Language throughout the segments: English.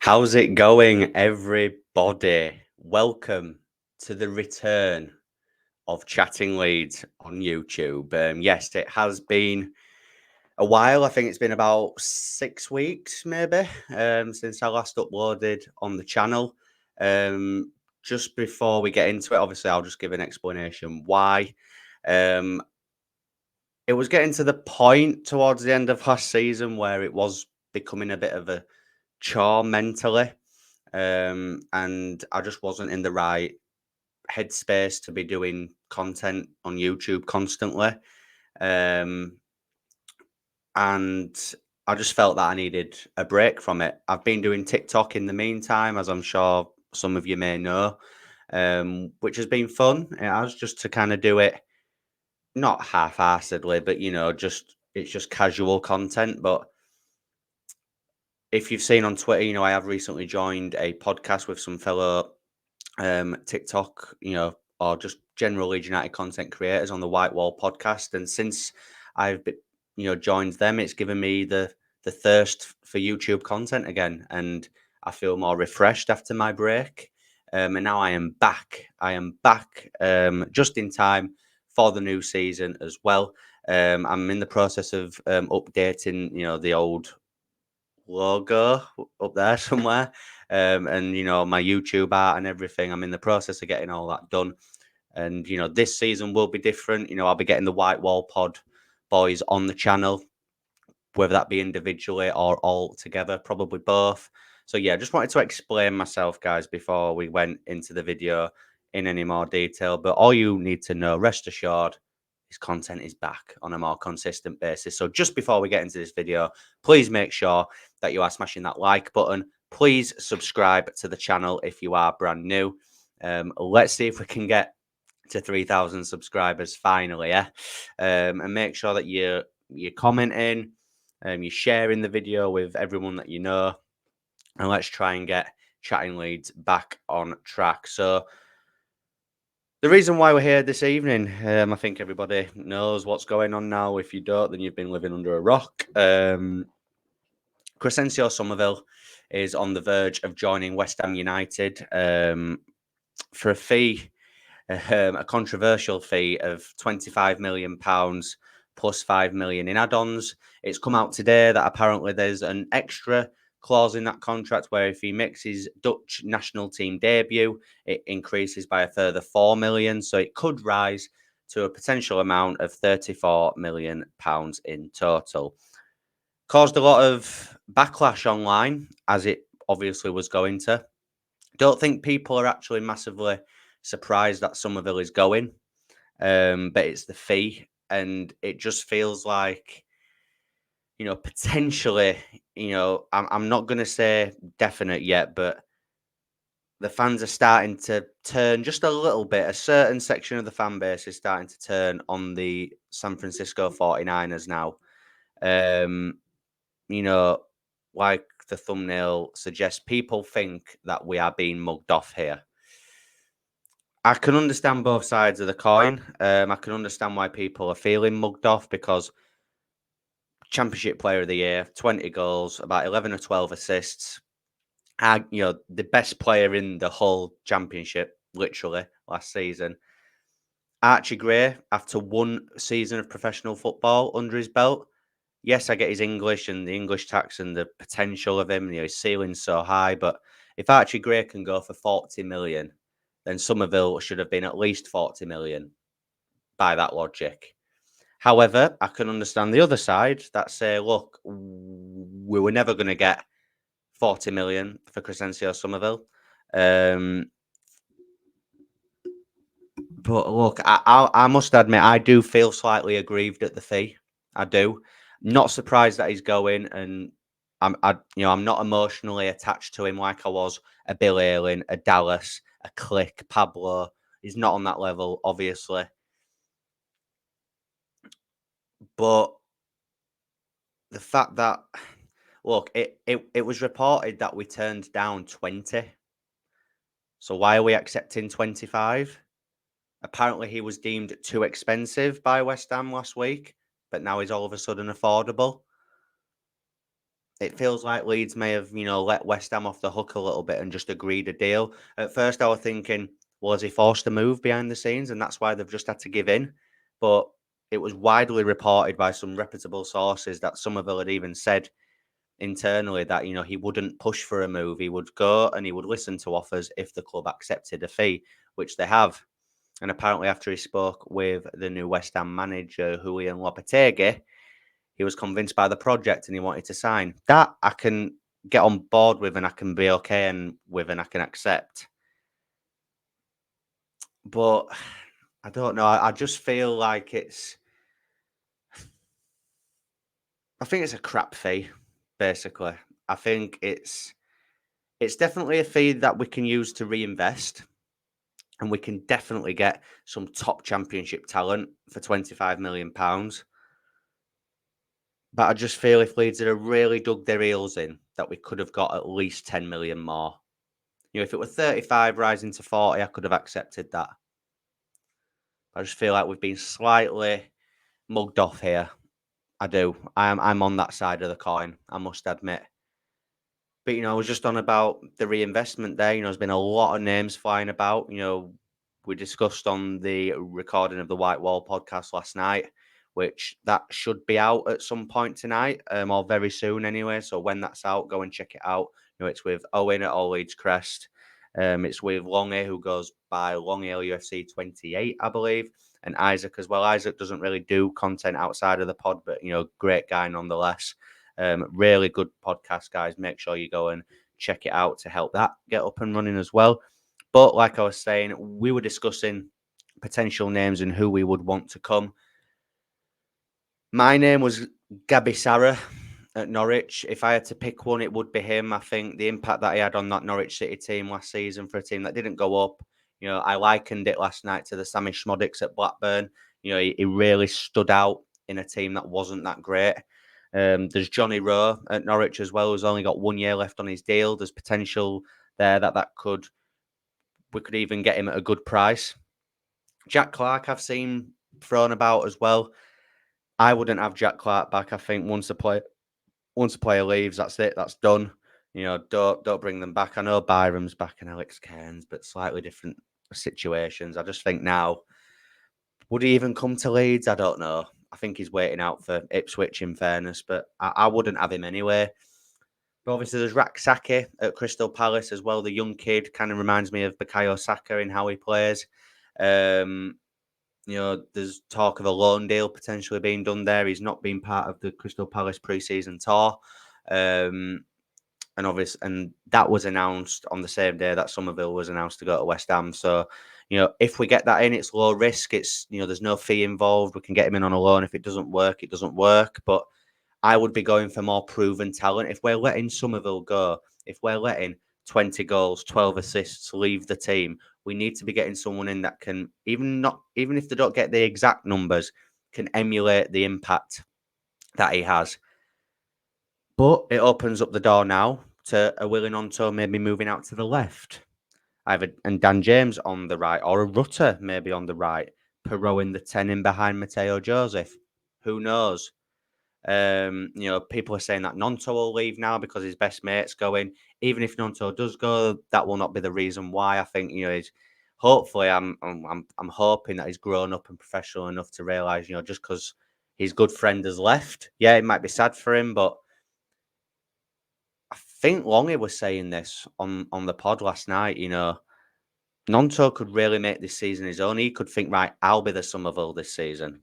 How's it going, everybody? Welcome to the return of Chatting Leeds on YouTube. Yes, it has been a while. I think it's been about 6 weeks, maybe, since I last uploaded on the channel. Just before we get into it, obviously, I'll just give an explanation why. Um, it was getting to the point towards the end of last season where it was becoming a bit of a chore mentally. And I just wasn't in the right headspace to be doing content on YouTube constantly. Um, and I just felt that I needed a break from it. I've been doing TikTok in the meantime, as I'm sure some of you may know, which has been fun. It has, just to kind of do it not half-assedly, but just it's just casual content. But if you've seen on Twitter, I have recently joined a podcast with some fellow TikTok, or just general Leeds United content creators on the White Wall podcast. And since I've joined them, it's given me the thirst for YouTube content again, and I feel more refreshed after my break. And now I am back. I am back just in time for the new season as well. I'm in the process of updating, the old logo up there somewhere, and my YouTube art and everything. I'm in the process of getting all that done, and this season will be different. I'll be getting the White Wall Pod boys on the channel, whether that be individually or all together, probably both. So yeah, just wanted to explain myself, guys, before we went into the video in any more detail. But all you need to know, rest assured, his content is back on a more consistent basis. So just before we get into this video, please make sure that you are smashing that like button. Please subscribe to the channel if you are brand new. Let's see if we can get to 3,000 subscribers finally, yeah. And make sure that you're commenting, you're sharing the video with everyone that you know, and let's try and get Chatting Leeds back on track. So the reason why we're here this evening, I think everybody knows what's going on now. If you don't, then you've been living under a rock. Crysencio Somerville is on the verge of joining West Ham United for a fee, a controversial fee of £25 million plus 5 million in add-ons. It's come out today that apparently there's an extra clause in that contract where if he makes his Dutch national team debut, it increases by a further 4 million. So it could rise to a potential amount of £34 million in total. Caused a lot of backlash online, as it obviously was going to. Don't think people are actually massively surprised that Summerville is going, but it's the fee, and it just feels like, potentially, I'm not going to say definite yet, but the fans are starting to turn just a little bit. A certain section of the fan base is starting to turn on the San Francisco 49ers now. Like the thumbnail suggests, people think that we are being mugged off here. I can understand both sides of the coin. I can understand why people are feeling mugged off, because Championship Player of the Year, 20 goals, about 11 or 12 assists. The best player in the whole championship, literally, last season. Archie Gray, after one season of professional football under his belt, yes, I get his English and the English tax and the potential of him. His ceiling's so high, but if Archie Gray can go for 40 million, then Summerville should have been at least 40 million by that logic. However, I can understand the other side that say, look, we were never going to get 40 million for Crysencio Somerville. But look, I must admit, I do feel slightly aggrieved at the fee. I do. Not surprised that he's going, and I'm not emotionally attached to him like I was a Bill Ayling, a Dallas, a Click, Pablo. He's not on that level, obviously. But the fact that, look, it was reported that we turned down 20. So why are we accepting 25? Apparently, he was deemed too expensive by West Ham last week, but now he's all of a sudden affordable. it feels like Leeds may have, let West Ham off the hook a little bit and just agreed a deal. At first, I was thinking, well, has he forced a move behind the scenes, and that's why they've just had to give in? But it was widely reported by some reputable sources that Summerville had even said internally that he wouldn't push for a move. He would go and he would listen to offers if the club accepted a fee, which they have. And apparently, after he spoke with the new West Ham manager, Julian Lopetegui, he was convinced by the project and he wanted to sign. That I can get on board with and I can be okay and with and I can accept. But I don't know. I just feel like I think it's a crap fee, basically. I think it's definitely a fee that we can use to reinvest, and we can definitely get some top championship talent for £25 million. But I just feel if Leeds had really dug their heels in, that we could have got at least 10 million more. If it were 35 rising to 40, I could have accepted that. I just feel like we've been slightly mugged off here. I do. I'm on that side of the coin, I must admit. But I was just on about the reinvestment there. There's been a lot of names flying about. We discussed on the recording of the White Wall podcast last night, which that should be out at some point tonight, or very soon anyway. So when that's out, go and check it out. It's with Owen at All Leeds Crest. It's with Longy, who goes by Longy LUFC 28, I believe, and Isaac as well. Isaac doesn't really do content outside of the pod, but great guy nonetheless. Really good podcast, guys. Make sure you go and check it out to help that get up and running as well. But like I was saying, we were discussing potential names and who we would want to come. My name was Gabi Sarra at Norwich. If I had to pick one, it would be him. I think the impact that he had on that Norwich City team last season for a team that didn't go up, I likened it last night to the Sammy Schmodics at Blackburn. He really stood out in a team that wasn't that great. There's Johnny Rowe at Norwich as well, who's only got 1 year left on his deal. There's potential there that we could even get him at a good price. Jack Clark, I've seen thrown about as well. I wouldn't have Jack Clark back. I think once a player leaves, that's it. That's done. Don't bring them back. I know Byram's back and Alex Cairns, but slightly different situations. I just think now, would he even come to Leeds? I don't know. I think he's waiting out for Ipswich, in fairness, but I wouldn't have him anyway. But obviously, there's Saki at Crystal Palace as well. The young kid kind of reminds me of Bukayo Saka in how he plays. There's talk of a loan deal potentially being done there. He's not been part of the Crystal Palace pre-season tour. And that was announced on the same day that Summerville was announced to go to West Ham. So, if we get that in, it's low risk. It's, there's no fee involved. We can get him in on a loan. If it doesn't work, it doesn't work. But I would be going for more proven talent. If we're letting Summerville go, if we're letting 20 goals, 12 assists leave the team, we need to be getting someone in that can, even if they don't get the exact numbers, can emulate the impact that he has. But it opens up the door now to a Willie Gnonto maybe moving out to the left, and Dan James on the right, or a Rutter maybe on the right, Perot in the 10 in behind Mateo Joseph. Who knows? People are saying that Gnonto will leave now because his best mate's going. Even if Gnonto does go, that will not be the reason why. I think he's hopefully I'm hoping that he's grown up and professional enough to realise just because his good friend has left, yeah, it might be sad for him, but I think Longy was saying this on the pod last night. Gnonto could really make this season his own. He could think, right, I'll be the Summerville this season.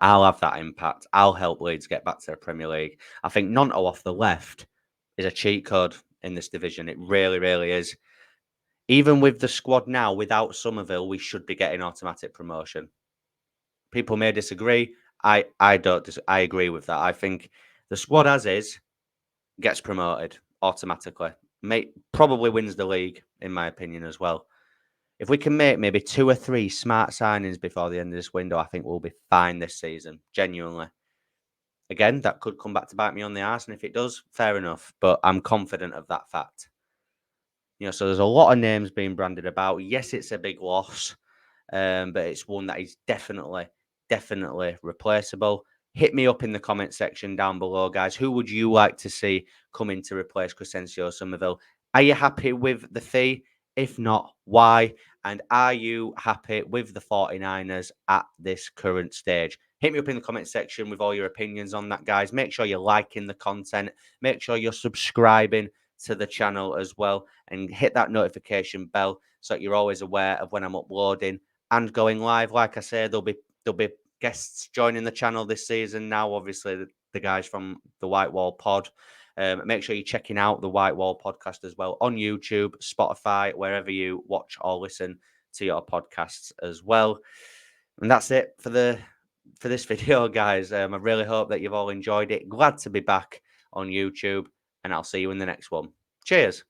I'll have that impact. I'll help Leeds get back to the Premier League. I think Gnonto off the left is a cheat code in this division. It really, really is. Even with the squad now, without Summerville, we should be getting automatic promotion. People may disagree. I don't. I agree with that. I think the squad as is gets promoted automatically. Probably wins the league, in my opinion, as well. If we can make maybe 2 or 3 smart signings before the end of this window, I think we'll be fine this season. Genuinely. Again, that could come back to bite me on the arse, and if it does, fair enough. But I'm confident of that fact. So there's a lot of names being branded about. Yes, it's a big loss, but it's one that is definitely replaceable. Hit me up in the comment section down below, guys. Who would you like to see come in to replace Crysencio Somerville? Are you happy with the fee? If not, why? And are you happy with the 49ers at this current stage? Hit me up in the comment section with all your opinions on that, guys. Make sure you're liking the content. Make sure you're subscribing to the channel as well. And hit that notification bell so that you're always aware of when I'm uploading and going live. Like I say, there'll be guests joining the channel this season now. Obviously, the guys from the White Wall Pod. Make sure you're checking out the White Wall podcast as well on YouTube, Spotify, wherever you watch or listen to your podcasts as well. And that's it for this video, guys. I really hope that you've all enjoyed it. Glad to be back on YouTube, and I'll see you in the next one. Cheers.